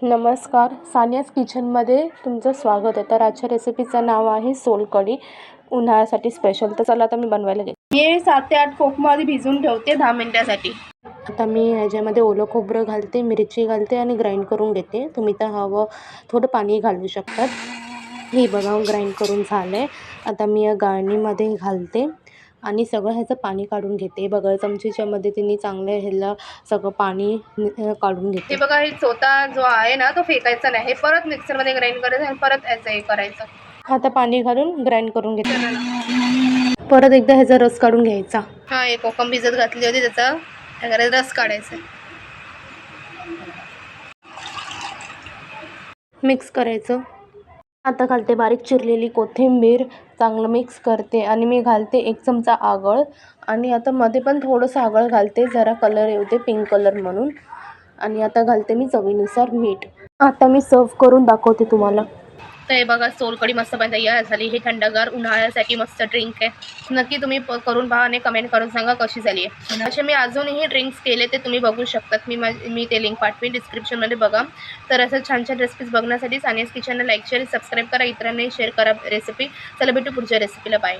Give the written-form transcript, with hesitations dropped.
नमस्कार, सानियाज किचनमध्ये तुमचं स्वागत आहे. तर आजच्या रेसिपीचं नाव आहे सोलकढी, उन्हाळ्यासाठी स्पेशल. तर चला आता मी बनवायला घेते. हे 7 ते 8 कोकमामध्ये भिजवून ठेवते 10 मिनिटासाठी. आता मी ह्याच्यामध्ये ओलं खोबरं घालते, मिरची घालते आणि ग्राइंड करून घेते. तुम्ही तर हवं थोडं पाणी घालू शकतात. हे बघा ग्राइंड करून झालं आहे. आता मी या गाळणीमध्ये घालते आणि सगळं ह्याचं पाणी काढून घेते. बघा चमचीच्या मदतीने चांगलं ह्याला सगळं पाणी काढून घेते. हे बघा, हे चोथा जो आहे ना तो फेकायचा नाही, हे परत मिक्सरमध्ये ग्राइंड करायचं आणि परत ह्याचं हे करायचं. आता पाणी घालून ग्राइंड करून घेते. परत एकदा ह्याचा रस काढून घ्यायचा. हा, एक कोकम भिजत घातली होती, त्याचा रस काढायचा. मिक्स करायचं. आता घालते बारीक चिरलेली कोथिंबीर, चांगलं मिक्स करते आणि मी घालते 1 चमचा आगळ आणि आता मध्ये पण थोडंसं आगळ घालते, जरा कलर येते पिंक कलर म्हणून. आणि आता घालते मी चवीनुसार मीठ. आता मी सर्व करून दाखवते तुम्हाला. तर हे बघा, सोलकढी मस्तपणे तयार झाली. ही थंडगार उन्हाळ्यासाठी मस्त ड्रिंक आहे. नक्की तुम्ही करून पहा आणि कमेंट करून सांगा कशी झाली आहे. असे मी अजूनही ड्रिंक्स केले, ते तुम्ही बघू शकतात. मी ते लिंक पाठवेन डिस्क्रिप्शनमध्ये, बघा. तर असं छान छान रेसिपीज बघण्यासाठी सानियाज किचनला लाईक शेअर सबस्क्राईब करा, इतरांनाही शेअर करा रेसिपी. चला भेटू पुढच्या रेसिपीला. बाय.